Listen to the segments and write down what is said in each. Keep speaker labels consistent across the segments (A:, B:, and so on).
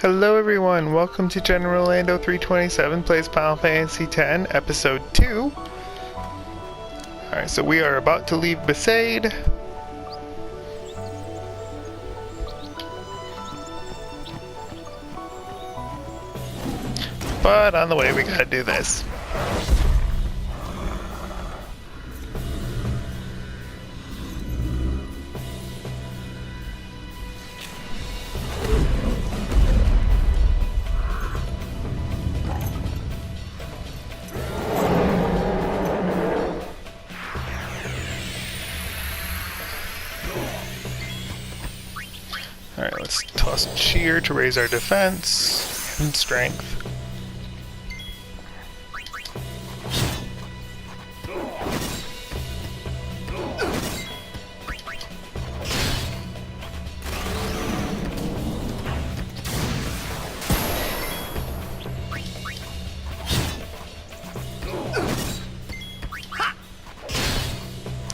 A: Hello everyone, welcome to General Orlando 327 plays Final Fantasy X, Episode 2. Alright, so we are about to leave Besaid. But on the way we gotta do this. Alright, let's toss cheer to raise our defense and strength.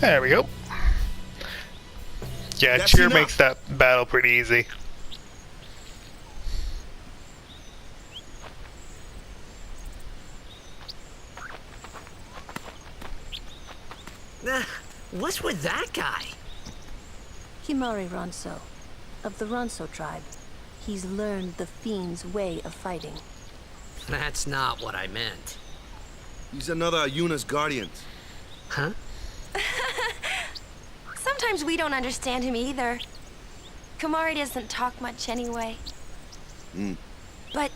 A: There we go. Yeah,
B: That's
A: cheer
B: enough.
A: makes that battle pretty easy.
B: What's with that guy?
C: Kimari Ronso, of the Ronso tribe. He's learned the Fiend's way of fighting.
B: That's not what I meant.
D: He's another Yuna's guardian.
B: Huh?
E: Sometimes we don't understand him either. Kamari doesn't talk much anyway. But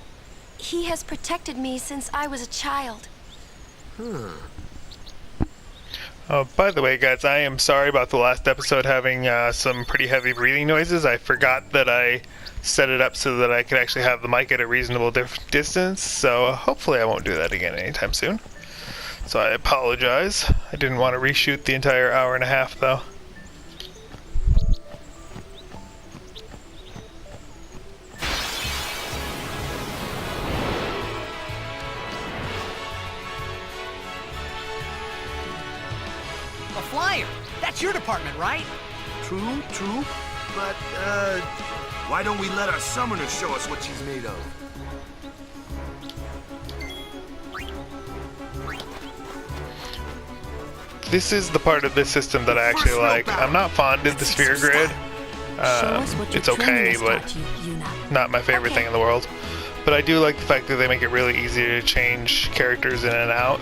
E: he has protected me since I was a child.
A: Oh, by the way, guys, I am sorry about the last episode having some pretty heavy breathing noises. I forgot that I set it up so that I could actually have the mic at a reasonable distance, so hopefully I won't do that again anytime soon. So I apologize. I didn't want to reshoot the entire hour and a half, though.
B: A flyer! That's your department, right?
D: True. But, why don't we let our summoner show us what she's made of?
A: This is the part of this system that I actually like. I'm not fond of the sphere grid.
C: Show us what your
A: It's okay,
C: training has
A: but
C: taught you, Yuna.
A: not my favorite thing in the world. But I do like the fact that they make it really easy to change characters in and out.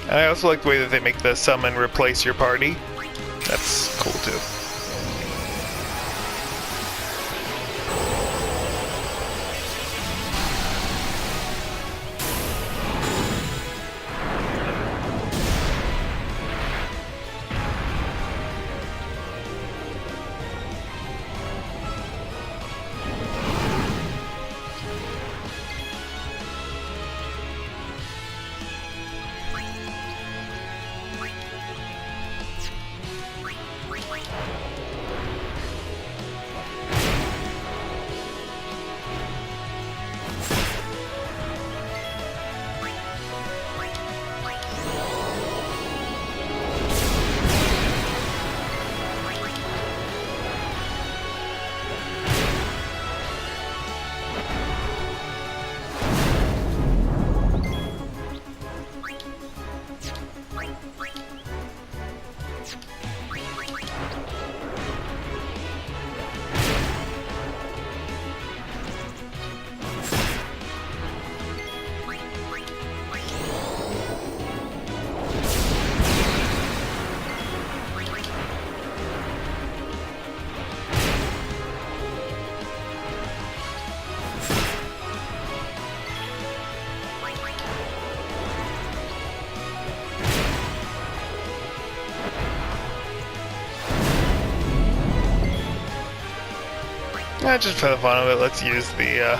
A: And I also like the way that they make the summon replace your party. That's cool too. Just for the fun of it, let's use the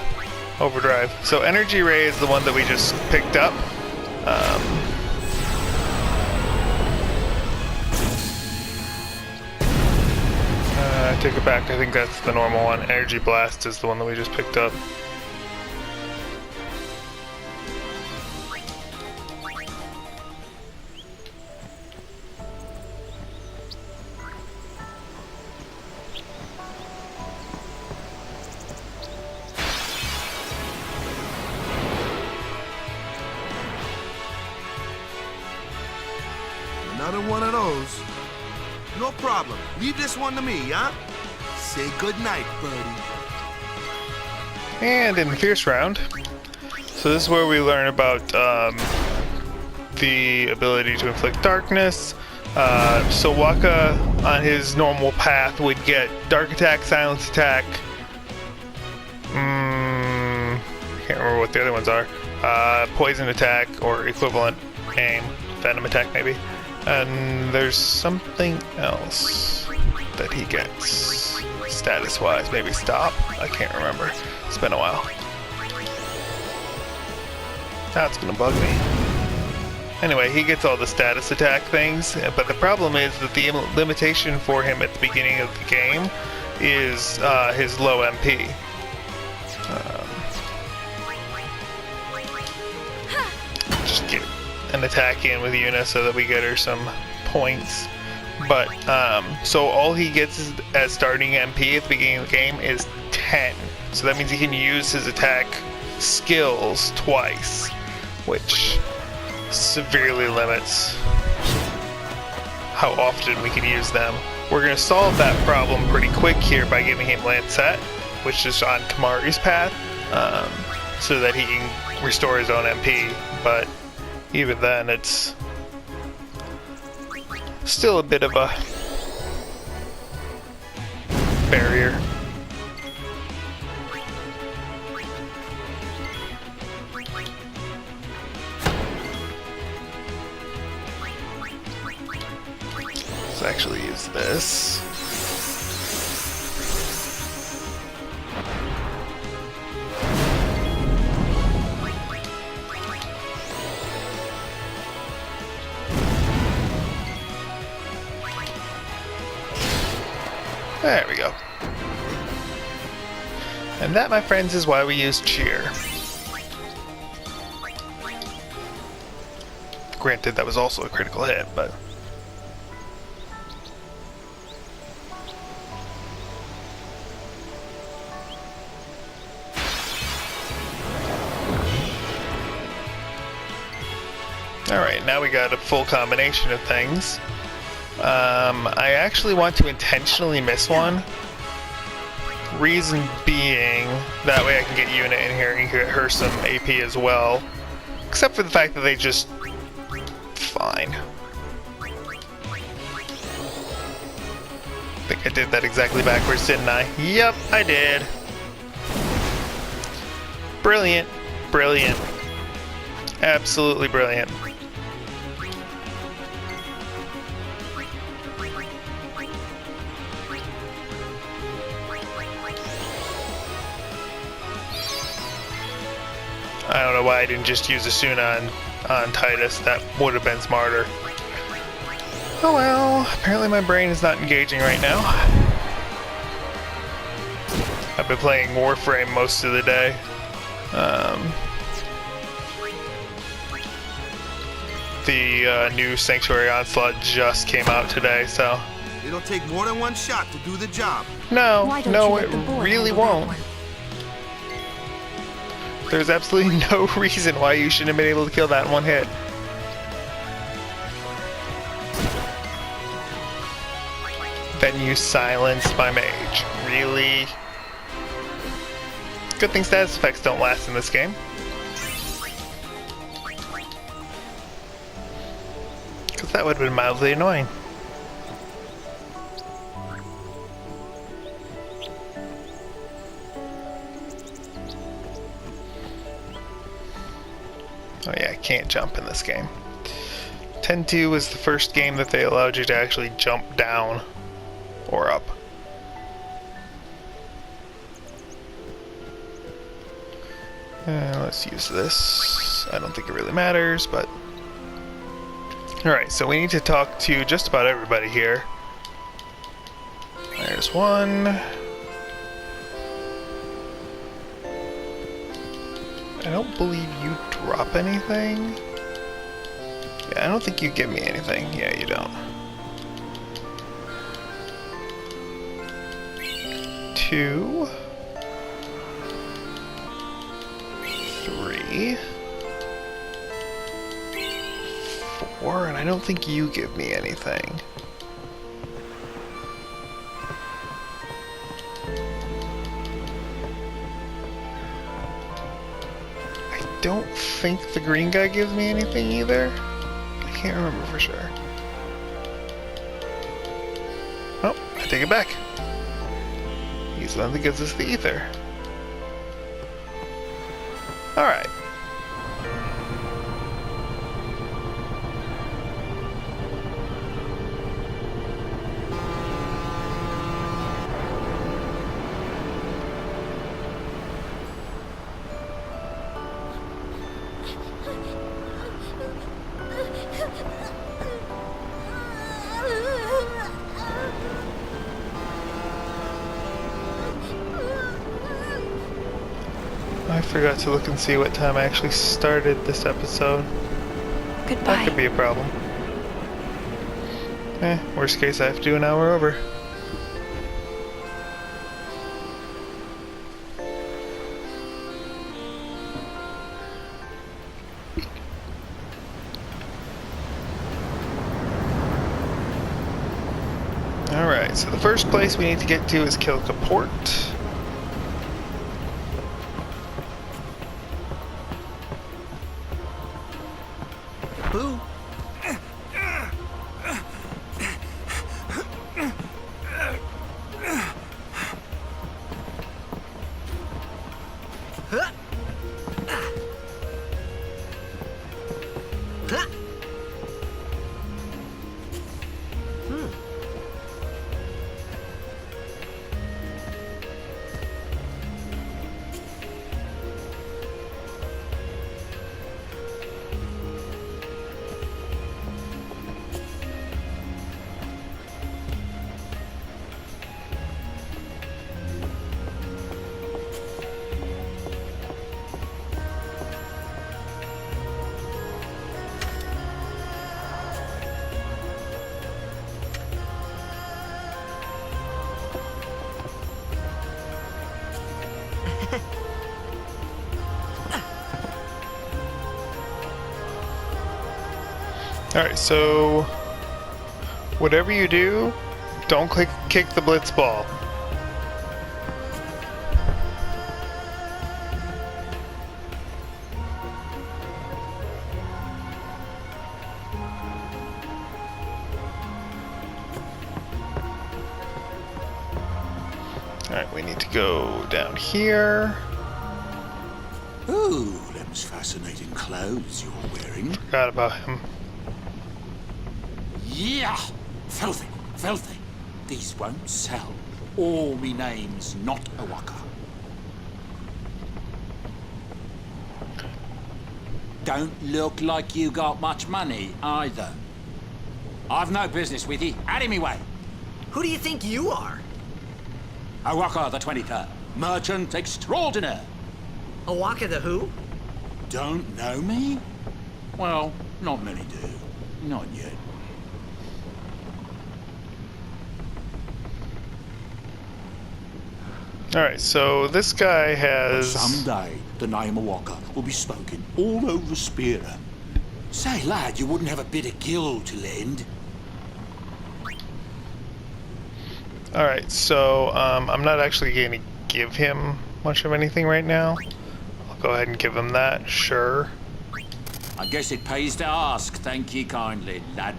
A: overdrive. So Energy Ray is the one that we just picked up. I take it back, I think that's the normal one. Energy Blast is the one that we just picked up.
D: Another one of those. No problem. Leave this one to me, huh? Say goodnight, birdie.
A: And in the Fierce round, so this is where we learn about the ability to inflict darkness. So Wakka, on his normal path, would get Dark Attack, Silence Attack. I can't remember what the other ones are. Poison Attack or equivalent aim, Venom Attack maybe. And there's something else that he gets status-wise. Maybe Stop? I can't remember. It's been a while. That's gonna bug me. Anyway, he gets all the status attack things, but the problem is that the limitation for him at the beginning of the game is his low MP. Just get an attack in with Yuna so that we get her some points. But, so all he gets as starting MP at the beginning of the game is 10. So that means he can use his attack skills twice, which severely limits how often we can use them. We're going to solve that problem pretty quick here by giving him Lancet, which is on Kimahri's path, so that he can restore his own MP, but even then it's still a bit of a barrier. Let's actually use this. There we go. And that, my friends, is why we use Cheer. Granted, that was also a critical hit, but... Alright, now we got a full combination of things. I actually want to intentionally miss one. Reason being, that way I can get Yuna in here and get her some AP as well. Except for the fact that they just... fine. I think I did that exactly backwards, didn't I? Yep, I did. Brilliant. Brilliant. Absolutely brilliant. I don't know why I didn't just use Asuna on Tidus. That would have been smarter. Oh well, apparently my brain is not engaging right now. I've been playing Warframe most of the day. The new Sanctuary Onslaught just came out today, so...
D: It'll take more than one shot to do the job.
A: No, it really won't. There's absolutely no reason why you shouldn't have been able to kill that in one hit. Then you silenced my mage. Really? Good thing status effects don't last in this game. Because that would have been mildly annoying. Oh yeah, I can't jump in this game. 10-2 was the first game that they allowed you to actually jump down or up. Let's use this. I don't think it really matters, but... Alright, so we need to talk to just about everybody here. There's one. I don't believe you drop anything. Yeah, I don't think you give me anything. Yeah, you don't. 2, 3, 4. and I don't think you give me anything. I don't think the green guy gives me anything either. I can't remember for sure. Oh, I take it back. He's the one that gives us the ether. Alright. I forgot to look and see what time I actually started this episode.
E: Goodbye.
A: That could be a problem. Worst case, I have to do an hour over. Alright, so the first place we need to get to is Kilka Port.
B: Boo.
A: Alright, so whatever you do, don't kick the blitz ball. Alright, we need to go down here.
D: Ooh, them's fascinating clothes you're wearing.
A: Forgot about him.
F: Yeah! Filthy, filthy. These won't sell. All me name's not O'aka. Don't look like you got much money, either. I've no business with you. Out of me way.
B: Who do you think you are?
F: O'aka the 23rd. Merchant extraordinaire.
B: O'aka the who?
F: Don't know me? Well, not many do. Not yet.
A: Alright, so this guy has...
F: Someday, the name O'aka will be spoken all over Spira. Say, lad, you wouldn't have a bit of gill to lend?
A: Alright, so I'm not actually going to give him much of anything right now. I'll go ahead and give him that, sure.
F: I guess it pays to ask, thank ye kindly, lad.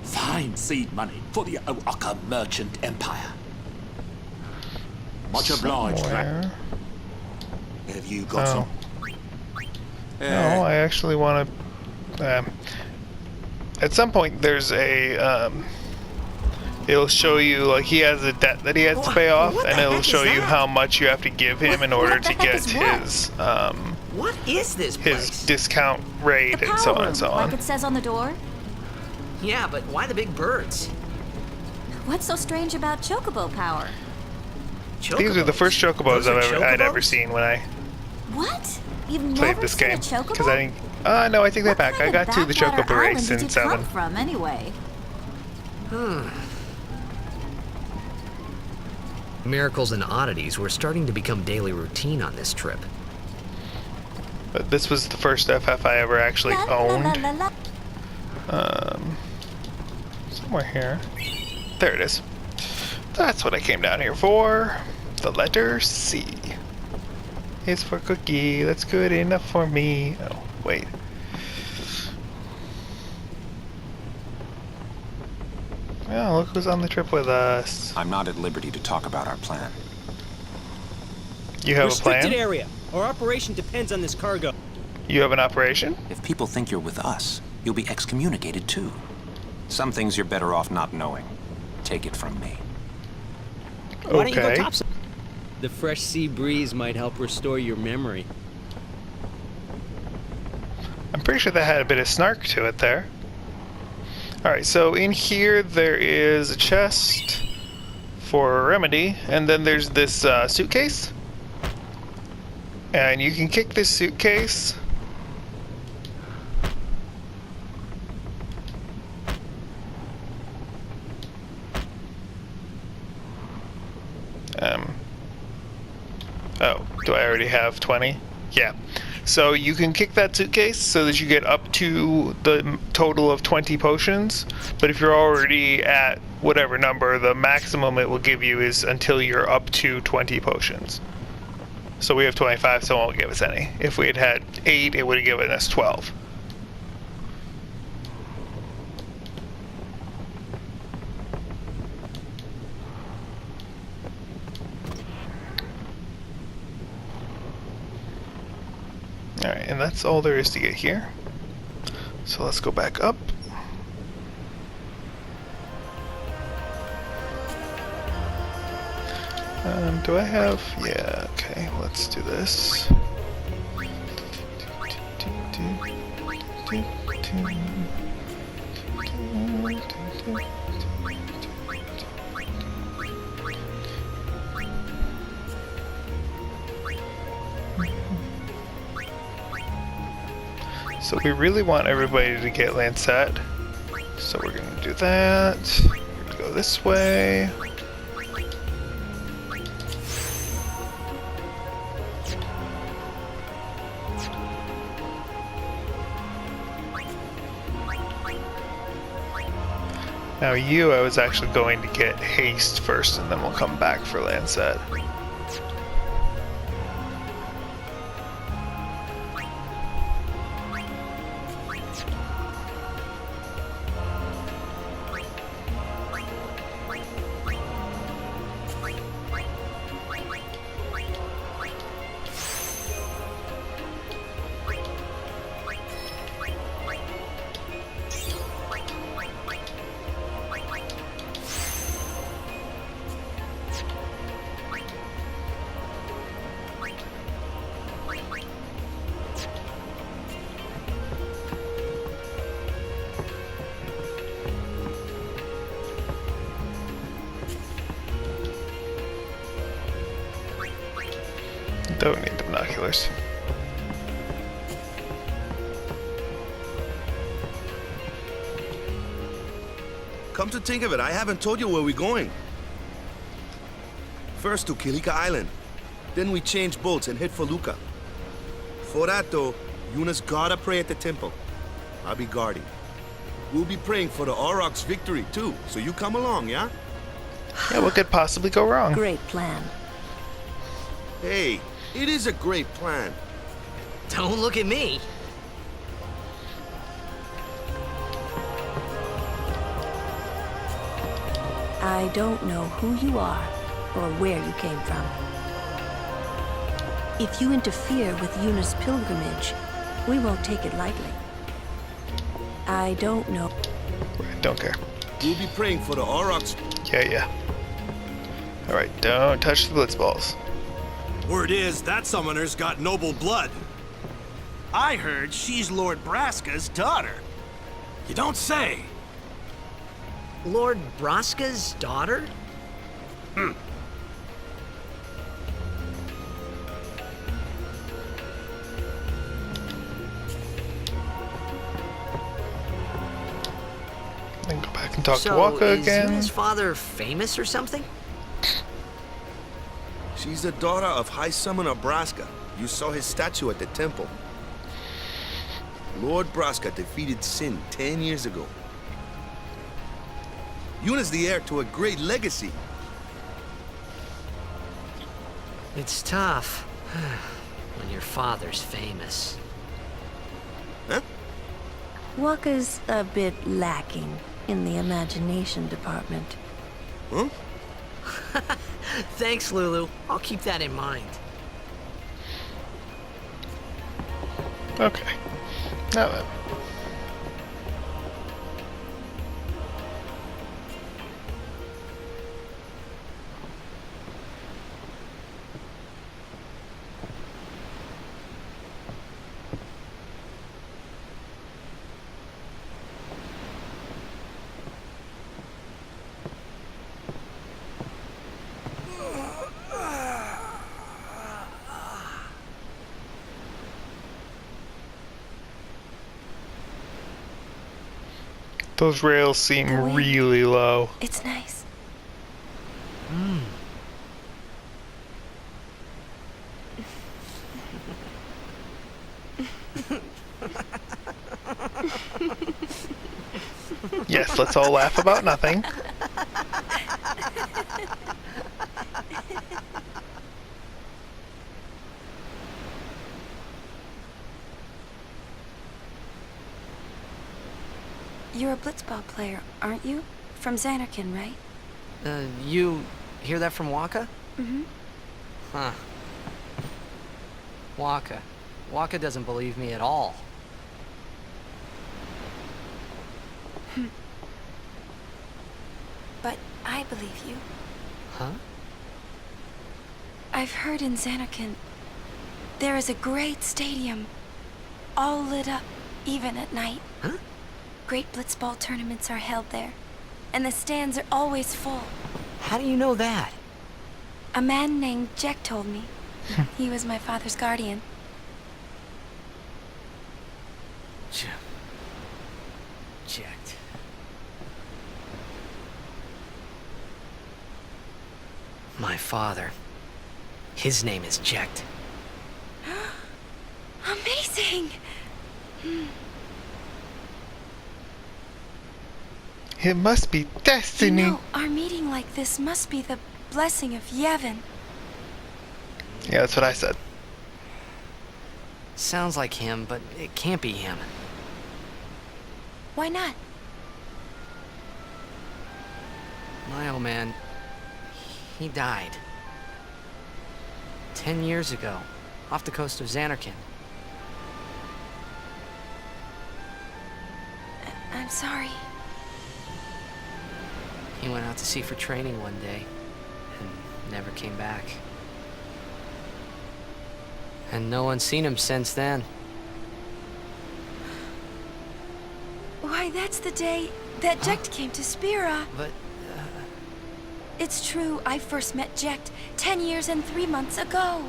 F: Fine seed money for the O'aka merchant empire. Much obliged, lad.
A: Somewhere.
F: Have you got some?
A: No, I actually want to... at some point, there's a... it'll show you, like, he has a debt that he has to pay off,
B: What the
A: and it'll
B: heck
A: show
B: is
A: you
B: that?
A: how much you have to give him in order
C: what the
A: to
C: heck
A: get
C: is what?
A: his,
B: What is this
A: his
B: place?
A: discount rate
C: The
A: and
C: power
A: so on
C: room,
A: and so
C: like
A: on.
C: it says on the door.
B: Yeah, but why the big birds?
C: What's so strange about chocobo power?
A: These are the first chocobos
B: Those are
A: I'd ever
B: chocobos?
A: seen when I
C: What? You've
A: played
C: never
A: this
C: seen
A: game.
C: a chocobo?
A: Because I didn't... no, I take that
C: What
A: back. I
C: kind of
A: got to the
C: backwater
A: chocobo
C: island
A: race
C: did
A: in
C: you
A: 7.
C: come from, anyway?
G: Miracles and oddities were starting to become daily routine on this trip.
A: But this was the first FF I ever actually
C: La, la, la,
A: owned.
C: la, la.
A: Somewhere here. There it is. That's what I came down here for. The letter C. Is for cookie. That's good enough for me. Oh, wait. Oh, look who's on the trip with us.
H: I'm not at liberty to talk about our plan.
A: You have a
B: Restricted
A: plan?
B: area. Our operation depends on this cargo.
A: You have an operation?
H: If people think you're with us, you'll be excommunicated too. Some things you're better off not knowing. Take it from me.
B: Why don't you go
A: Okay.
B: topside? The fresh sea breeze might help restore your memory.
A: I'm pretty sure that had a bit of snark to it there. Alright, so in here there is a chest for a remedy, and then there's this suitcase. And you can kick this suitcase. Oh, do I already have 20? Yeah. So you can kick that suitcase so that you get up to the total of 20 potions, but if you're already at whatever number, the maximum it will give you is until you're up to 20 potions. So we have 25, so it won't give us any. If we had had 8, it would have given us 12. Alright, and that's all there is to get here. So let's go back up. Do I have... Yeah, okay, let's do this. So we really want everybody to get Lancet. So we're going to do that. We're going to go this way. Now you, I was actually going to get haste first, and then we'll come back for Lancet. Don't need the binoculars.
D: Come to think of it, I haven't told you where we're going. First to Kilika Island. Then we change boats and head for Luca. For that though, Yuna's gotta pray at the temple. I'll be guarding. We'll be praying for the Aurochs' victory too, so you come along, yeah?
A: Yeah, what could possibly go wrong?
C: Great plan.
D: Hey, it is a great plan.
G: Don't look at me.
C: I don't know who you are or where you came from. If you interfere with Yuna's pilgrimage, we won't take it lightly. I don't know.
A: Don't care.
D: We'll be praying for the Aurochs.
A: Yeah. Alright, don't touch the blitz balls.
I: Word is, that summoner's got noble blood. I heard she's Lord Braska's daughter. You don't say.
G: Lord Braska's daughter?
A: Then go back and talk to
G: So,
A: Waka
G: is
A: again.
G: Yuna's father famous or something?
D: She's the daughter of High Summoner Braska. You saw his statue at the temple. Lord Braska defeated Sin 10 years ago. Yuna's the heir to a great legacy.
G: It's tough when your father's famous.
D: Huh?
C: Waka's a bit lacking in the imagination department.
D: Huh?
G: Thanks, Lulu. I'll keep that in mind.
A: Okay. Now then. Those rails seem
E: Go in.
A: really low.
E: It's nice.
A: Yes, let's all laugh about nothing.
E: You're a blitzball player, aren't you? From Xanarkin, right?
G: You hear that from Waka?
E: Mm-hmm.
G: Huh. Waka. Waka doesn't believe me at all.
E: But I believe you.
G: Huh?
E: I've heard in Xanarkin there is a great stadium, all lit up, even at night.
G: Huh?
E: Great blitzball tournaments are held there, and the stands are always full.
G: How do you know that?
E: A man named Jack told me. He was my father's guardian.
G: Checked. My father. His name is Jecht.
E: Amazing!
A: It must be
E: You
A: destiny.
E: know, our meeting like this must be the blessing of Yevon.
A: Yeah, that's what I said.
G: Sounds like him, but it can't be him.
E: Why not?
G: My old man, he died. 10 years ago, off the coast of Xanarkin.
E: I'm sorry.
G: He went out to sea for training one day, and never came back. And no one's seen him since then.
E: Why, that's the day that Jecht came to Spira.
G: But,
E: It's true, I first met Jecht 10 years and 3 months ago.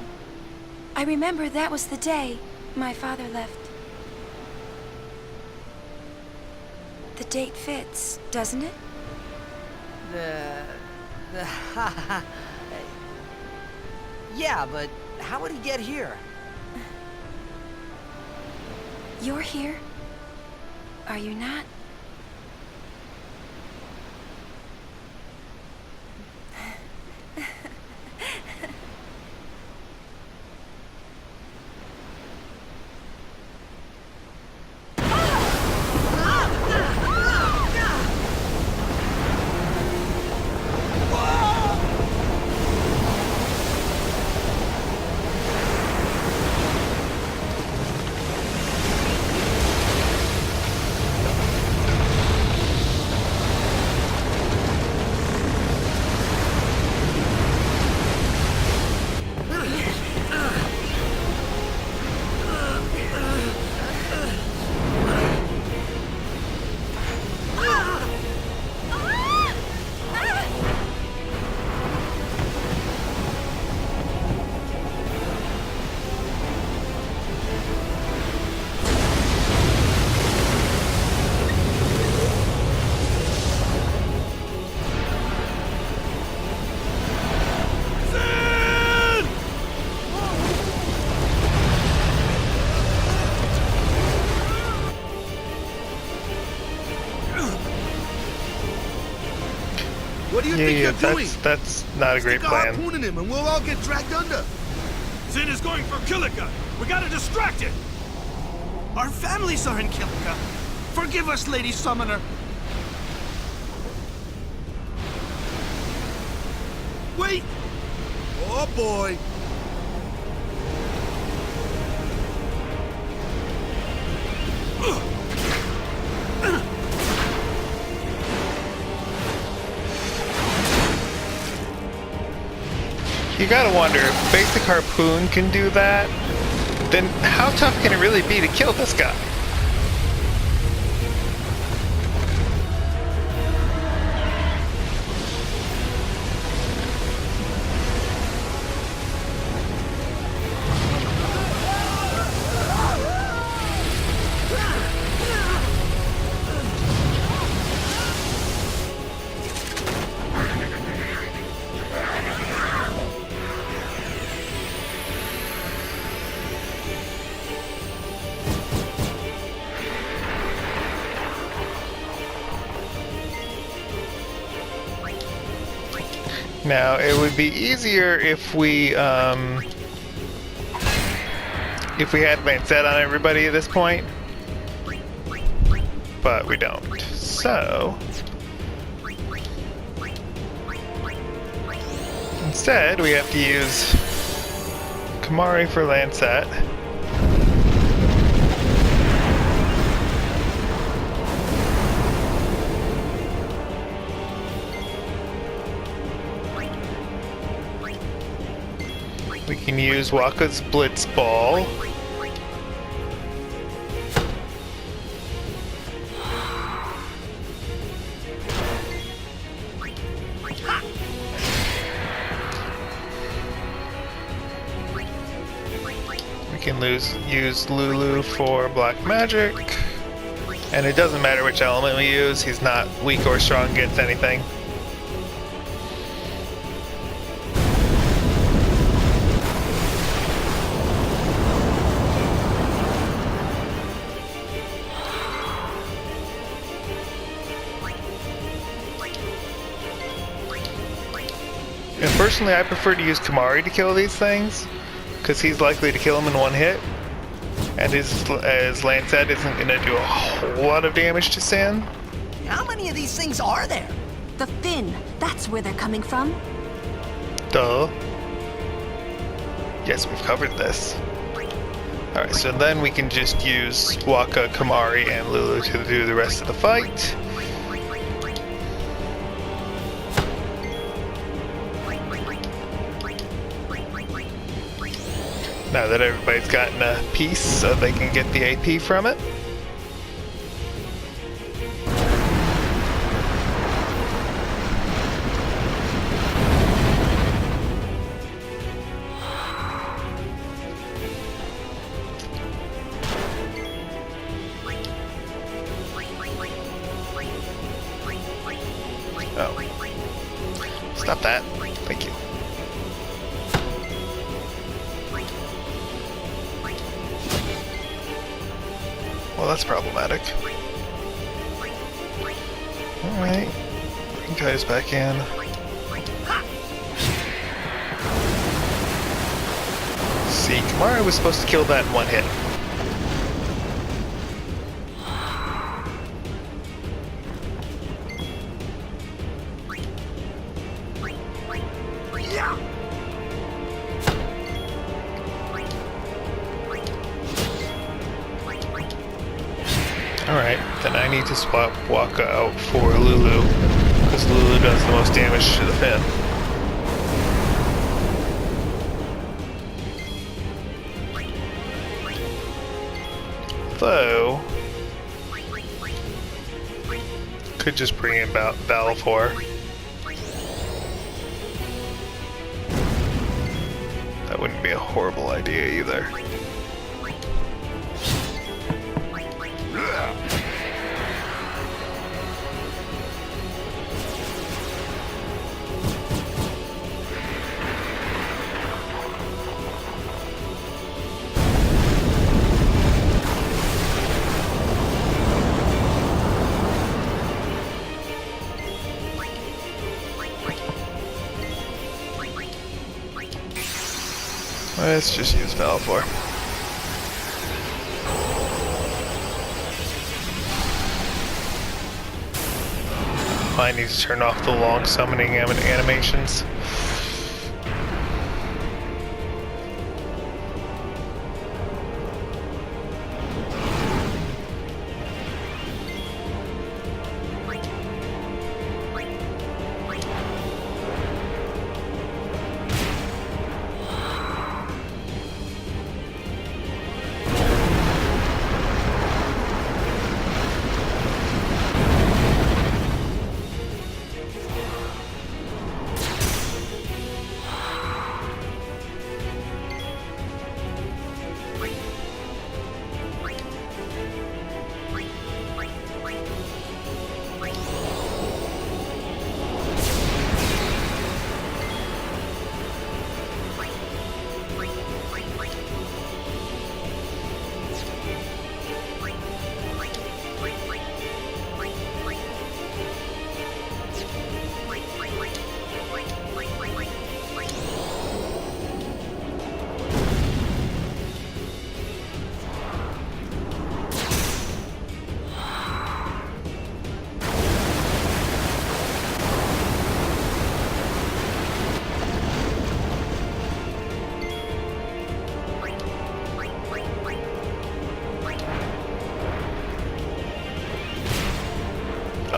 E: I remember that was the day my father left. The date fits, doesn't it?
G: Yeah, but how would he get here?
E: You're here, are you not?
D: you think you're doing?
A: That's not a great
D: Stick a
A: plan.
D: harpoon in him and we'll all get dragged under.
I: Zin is going for Kilika. We gotta distract it. Our families are in Kilika. Forgive us, Lady Summoner.
D: Wait! Oh boy!
A: You gotta wonder, if basic harpoon can do that, then how tough can it really be to kill this guy? Now, it would be easier if we had Lancet on everybody at this point, but we don't. So, instead, we have to use Kimahri for Lancet. We can use Wakka's Blitz Ball. We can use Lulu for Black Magic. And it doesn't matter which element we use, he's not weak or strong against anything. And personally, I prefer to use Kimahri to kill these things, because he's likely to kill him in one hit. And as Lancet isn't going to do a whole lot of damage to Sin.
B: How many of these things are there?
C: The Finn, that's where they're coming from.
A: Duh. Yes, we've covered this. Alright, so then we can just use Wakka, Kimahri, and Lulu to do the rest of the fight. Now that everybody's gotten a piece so they can get the AP from it. Oh. Stop that. Thank you. Well, that's problematic. Alright. Bring guys back in. See, Kimahri was supposed to kill that in one hit. Alright, then I need to swap Wakka out for Lulu, because Lulu does the most damage to the Finn. Though, could just bring in Balfour. That wouldn't be a horrible idea either. Let's just use Valvor. I need to turn off the long summoning animations.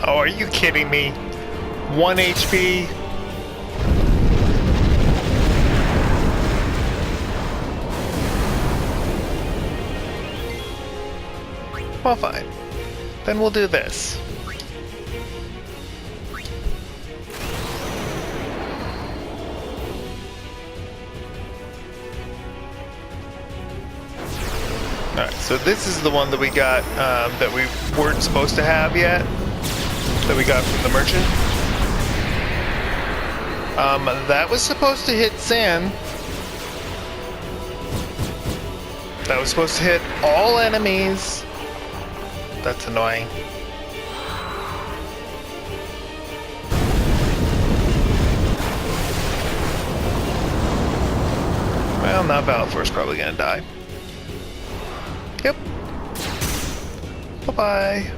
A: Oh, are you kidding me? 1 HP? Well, fine. Then we'll do this. Alright, so this is the one that we got, that we weren't supposed to have yet. That we got from the merchant. That was supposed to hit San. That was supposed to hit all enemies. That's annoying. Well, now Valvor's probably gonna die. Yep. Bye-bye.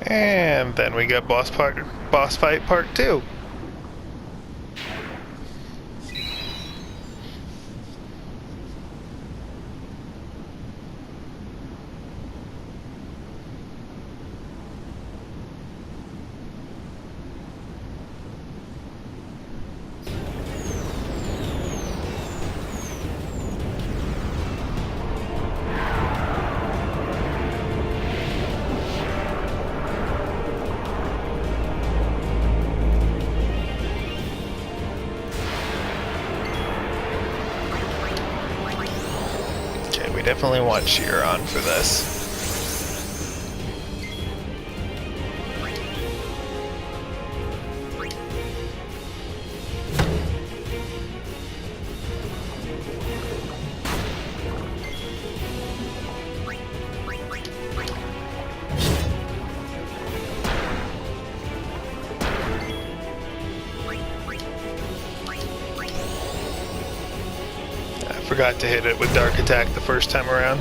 A: And then we got boss fight part 2. We definitely want Chiron for this. forgot to hit it with Dark Attack the first time around.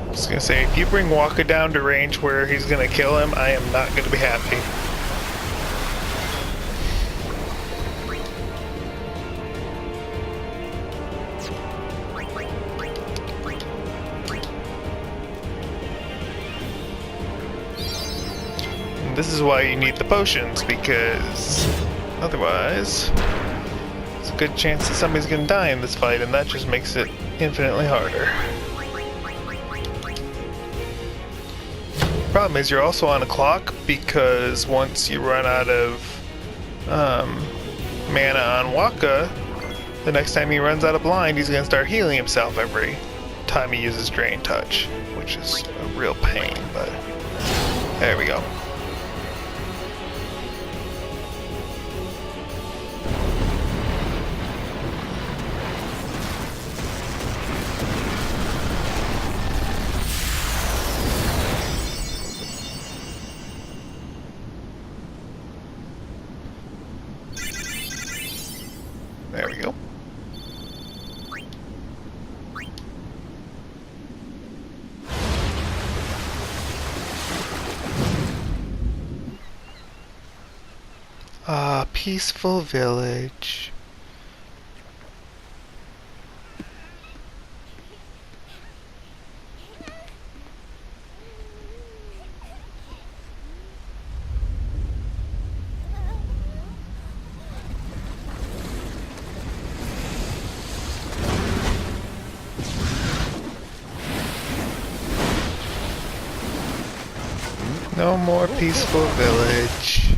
A: I was gonna say, if you bring Waka down to range where he's gonna kill him, I am not gonna be happy. And this is why you need the potions, because otherwise there's a good chance that somebody's gonna die in this fight, and that just makes it infinitely harder. Problem is, you're also on a clock, because once you run out of mana on Waka, the next time he runs out of blind, he's gonna start healing himself every time he uses Drain Touch, which is a real pain, but there we go. There we go. Ah, peaceful village. No more peaceful village.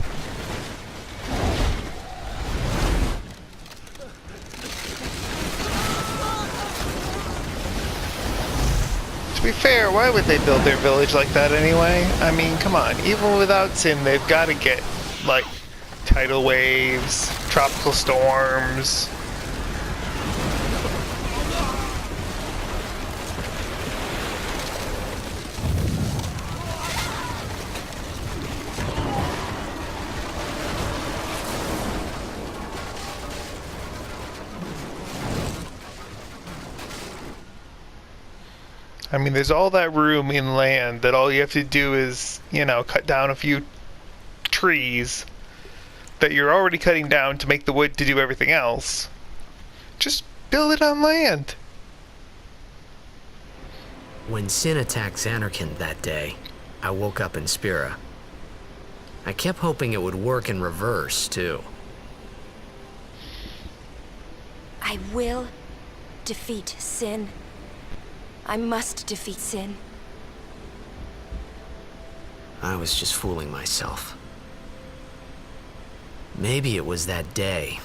A: To be fair, why would they build their village like that anyway? I mean, come on, even without Sin, they've got to get, like, tidal waves, tropical storms. I mean, there's all that room inland that all you have to do is, you know, cut down a few trees that you're already cutting down to make the wood to do everything else. Just build it on land.
G: When Sin attacked Zanarkand that day, I woke up in Spira. I kept hoping it would work in reverse, too.
E: I will defeat Sin. I must defeat Sin.
G: I was just fooling myself. Maybe it was that day,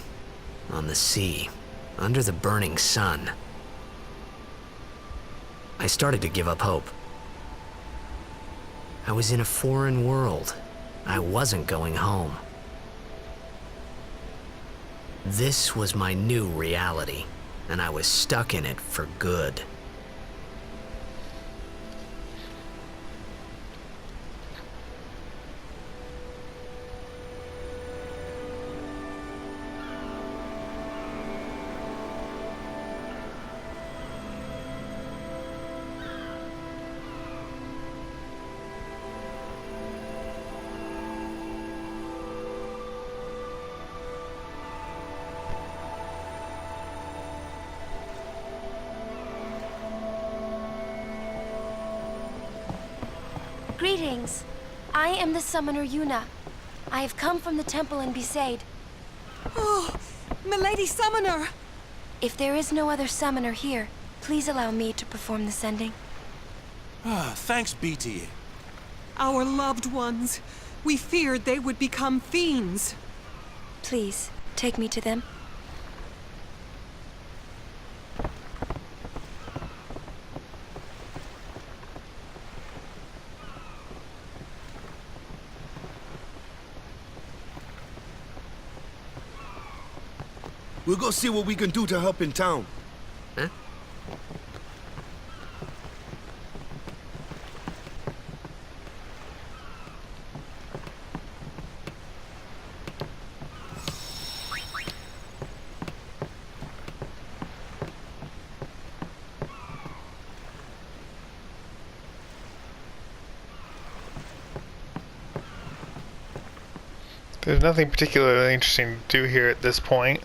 G: on the sea, under the burning sun. I started to give up hope. I was in a foreign world. I wasn't going home. This was my new reality, and I was stuck in it for good.
E: Greetings. I am the summoner Yuna. I have come from the temple in Besaid.
J: Oh, Milady Summoner!
E: If there is no other summoner here, please allow me to perform the sending.
I: Thanks, BT.
J: Our loved ones. We feared they would become fiends.
E: Please, take me to them.
D: We'll go see what we can do to help in town.
G: Huh?
A: There's nothing particularly interesting to do here at this point.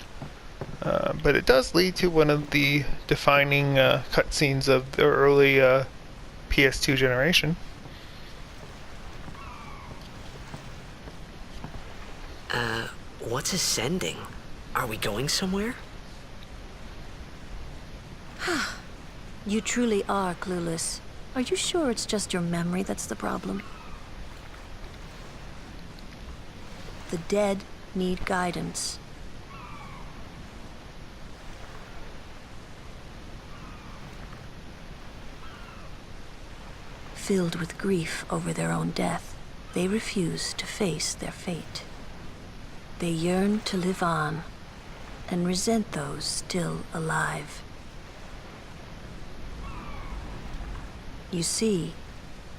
A: But it does lead to one of the defining cutscenes of the early PS2 generation.
G: What's ascending? Are we going somewhere?
C: You truly are clueless. Are you sure it's just your memory that's the problem? The dead need guidance. Filled with grief over their own death, they refuse to face their fate. They yearn to live on and resent those still alive. You see,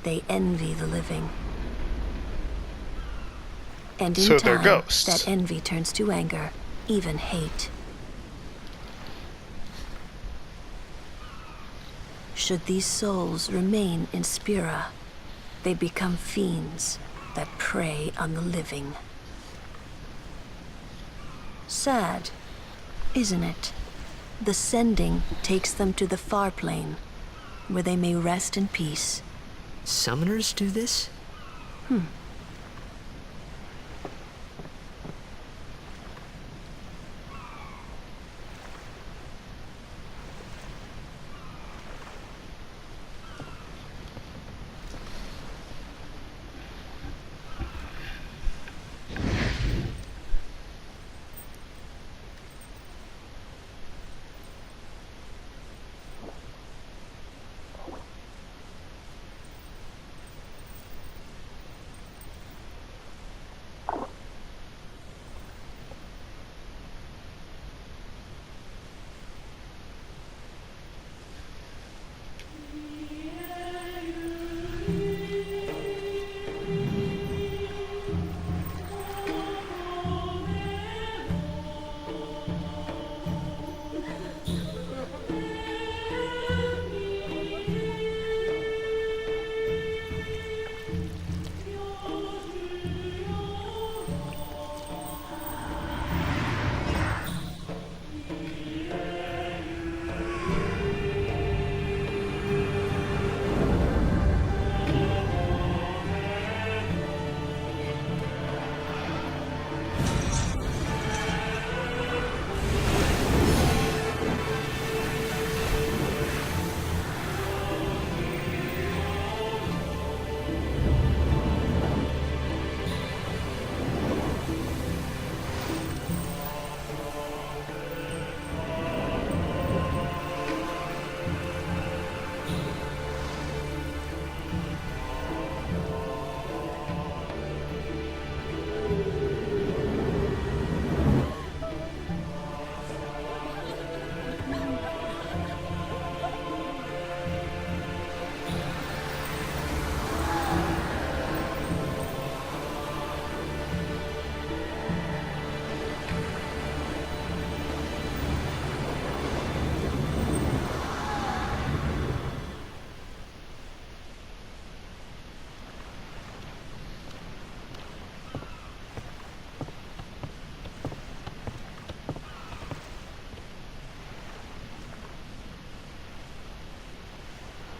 C: they envy the living. And in
A: So they're
C: time,
A: ghosts.
C: that envy turns to anger, even hate. Should these souls remain in Spira, they become fiends that prey on the living. Sad, isn't it? The sending takes them to the far plane, where they may rest in peace.
G: Summoners do this?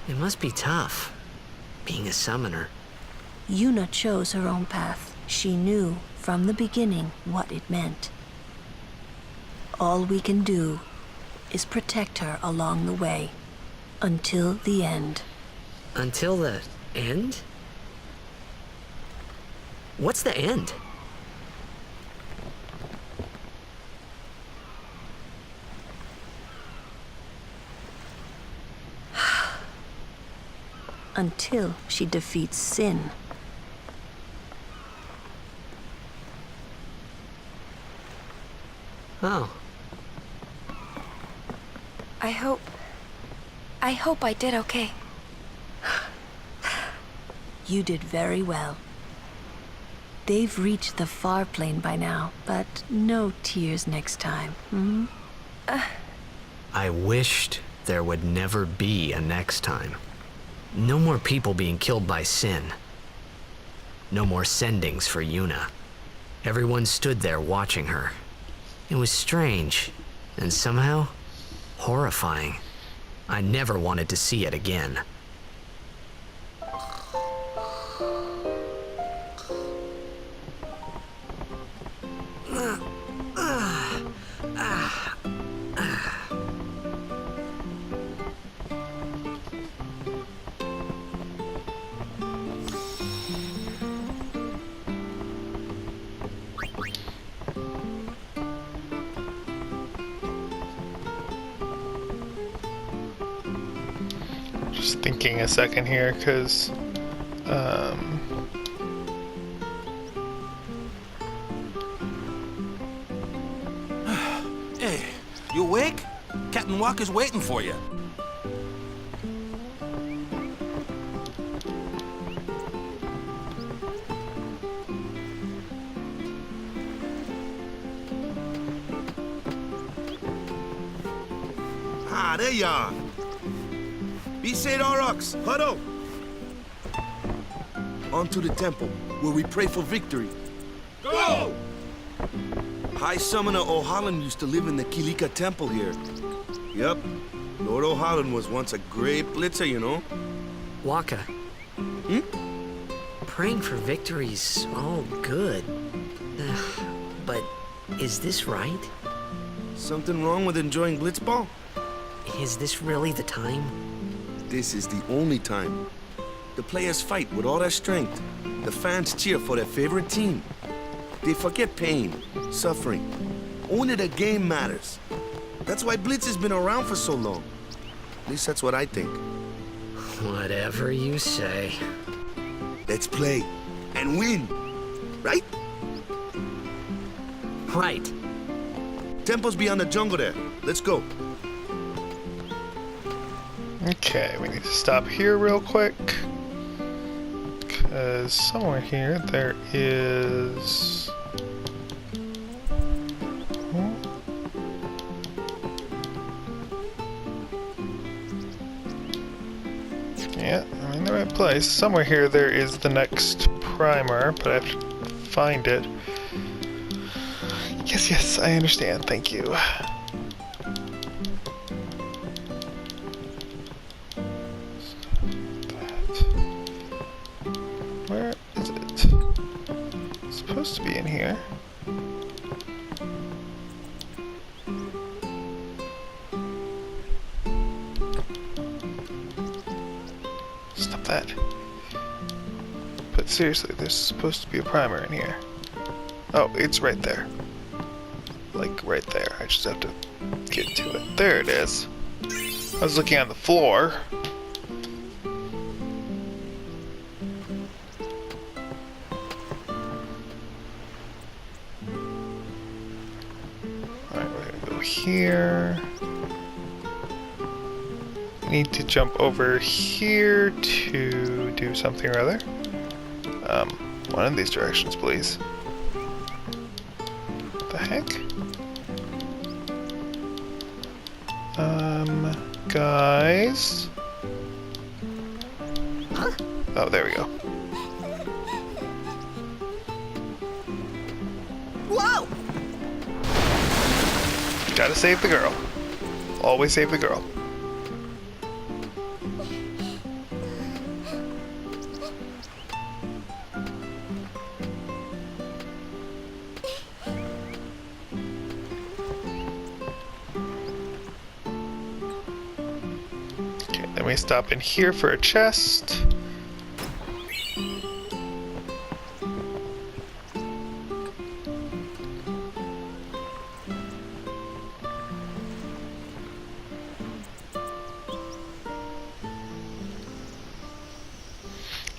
G: It must be tough, being a summoner.
C: Yuna chose her own path. She knew from the beginning what it meant. All we can do is protect her along the way, until the end.
G: Until the end? What's the end?
C: Until she defeats sin.
G: Oh.
E: I hope I did okay.
C: You did very well. They've reached the far plane by now, but no tears next time.
G: I wished there would never be a next time. No more people being killed by sin. No more sendings for Yuna. Everyone stood there watching her. It was strange, and somehow horrifying. I never wanted to see it again.
A: Just thinking a second here, because
I: Hey, you awake? Captain Walker's waiting for you.
D: Ah, there you are. Be Saint Aurochs, huddle! On to the temple, where we pray for victory. Go! High Summoner O'Halloran used to live in the Kilika Temple here. Yep, Lord O'Halloran was once a great blitzer, you know.
G: Waka. Praying for victory's all good. But is this right?
D: Something wrong with enjoying blitzball?
G: Is this really the time?
D: This is the only time. The players fight with all their strength. The fans cheer for their favorite team. They forget pain, suffering. Only the game matters. That's why Blitz has been around for so long. At least that's what I think.
G: Whatever you say.
D: Let's play and win, right?
G: Right.
D: Temple's beyond the jungle there. Let's go.
A: okay, we need to stop here real quick. Because somewhere here there is... Yeah, I'm in the right place. Somewhere here there is the next primer, but I have to find it. Yes, I understand. Thank you. Where is it? It's supposed to be in here. Stop that. But seriously, there's supposed to be a primer in here. Oh, it's right there. Like, right there. I just have to get to it. There it is. I was looking on the floor. Alright, we're gonna go here. Need to jump over here to do something or other. One of these directions, please. What the heck? Guys?
G: Huh?
A: Oh, there we go.
J: Whoa!
A: Gotta save the girl. Always save the girl. we stop in here for a chest.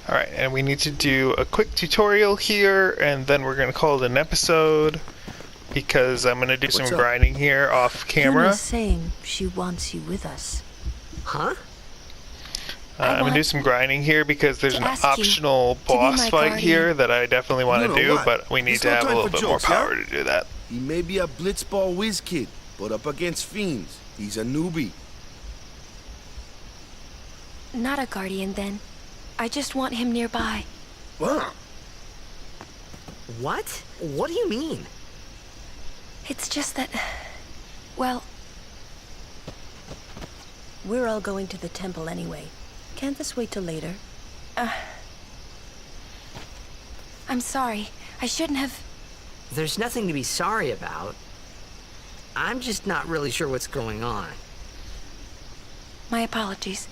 A: Alright, and we need to do a quick tutorial here, and then we're going to call it an episode, because I'm going to do some
D: What's up?
A: grinding here off camera.
C: Yuna's saying she wants you with us.
G: Huh?
A: I'm going to do some grinding here because there's
E: to
A: an
E: ask you
A: optional
E: to be
A: boss
E: my
A: fight
E: guardian.
A: here that I definitely want
D: You
A: to
D: know
A: do,
D: what?
A: but we need
D: It's
A: to
D: no
A: have a
D: time
A: little
D: for
A: bit more
D: jokes, yeah?
A: power to do that.
D: He may be a blitzball whiz kid, but up against fiends, he's a newbie.
E: Not a guardian, then. I just want him nearby.
D: Wow.
G: What? What do you mean?
E: It's just that... Well,
C: We're all going to the temple anyway. Can't this wait till later?
E: I'm sorry. I shouldn't have...
G: There's nothing to be sorry about. I'm just not really sure what's going on.
E: My apologies.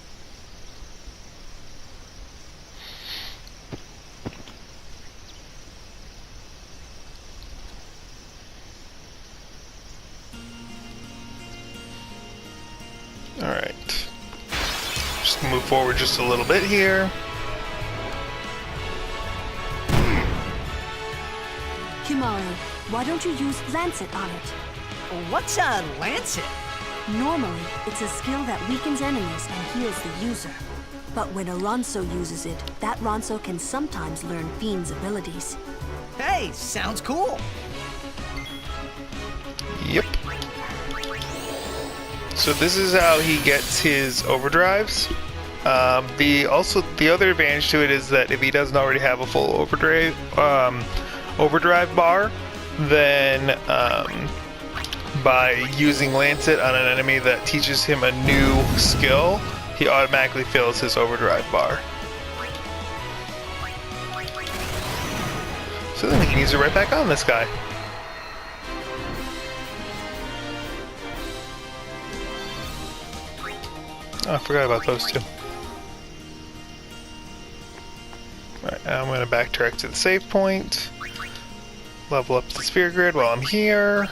A: Alright. Just move forward just a little bit here.
C: Kimari, why don't you use Lancet on it?
B: What's a lancet?
C: Normally, it's a skill that weakens enemies and heals the user. But when a Ronso uses it, that Ronso can sometimes learn Fiend's abilities.
B: Hey, sounds cool.
A: Yep. So this is how he gets his overdrives. The other advantage to it is that if he doesn't already have a full overdrive bar, then by using Lancet on an enemy that teaches him a new skill, he automatically fills his overdrive bar. So then we can use it right back on this guy. Oh, I forgot about those two. Alright, I'm going to backtrack to the save point. Level up the sphere grid while I'm here.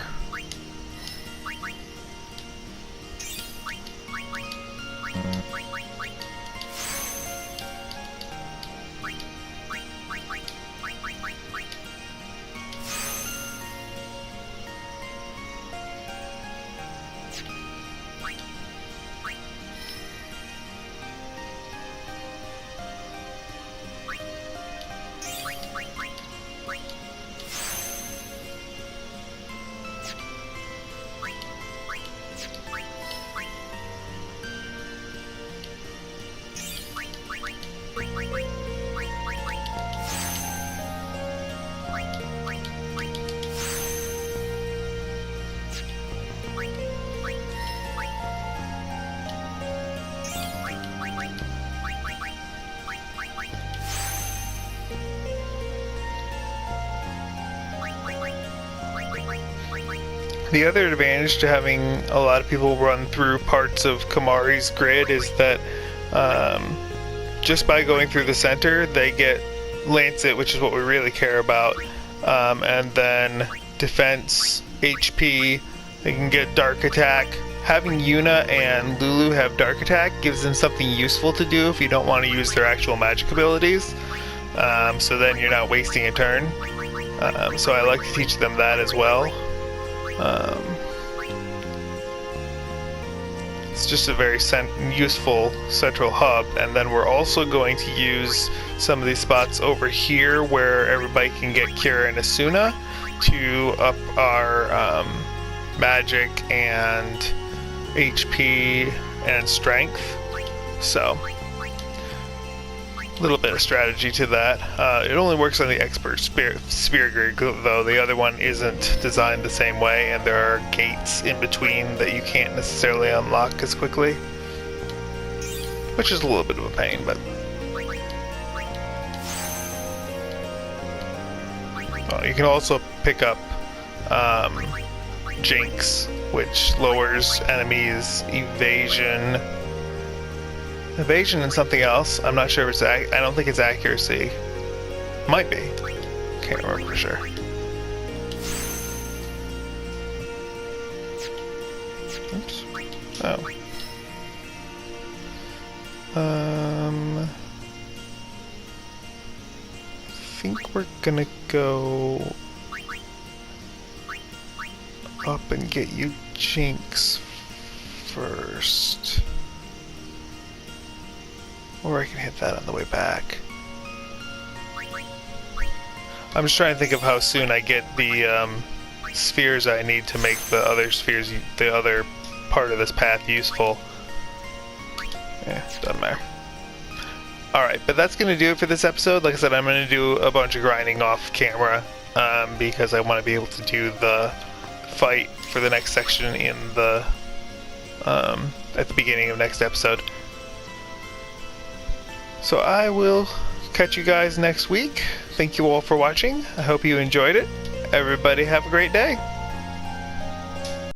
A: The other advantage to having a lot of people run through parts of Kimari's grid is that just by going through the center, they get Lancet, which is what we really care about, and then defense, HP, they can get Dark Attack. Having Yuna and Lulu have Dark Attack gives them something useful to do if you don't want to use their actual magic abilities, so then you're not wasting a turn. So I like to teach them that as well. It's just a very useful central hub, and then we're also going to use some of these spots over here where everybody can get Kira and Asuna to up our magic and HP and strength. So a little bit of strategy to that. It only works on the expert sphere grid though. The other one isn't designed the same way, and there are gates in between that you can't necessarily unlock as quickly, which is a little bit of a pain, but you can also pick up Jinx, which lowers enemies' evasion Evasion and something else. I'm not sure if it's I don't think it's accuracy. Might be. Can't remember for sure. Oops. Oh. I think we're gonna go up and get you Jinx first. Or I can hit that on the way back. I'm just trying to think of how soon I get the spheres I need to make the other spheres, the other part of this path useful. Yeah, doesn't matter. Alright, but that's going to do it for this episode. Like I said, I'm going to do a bunch of grinding off camera because I want to be able to do the fight for the next section in the at the beginning of next episode. So I will catch you guys next week. Thank you all for watching. I hope you enjoyed it. Everybody have a great day.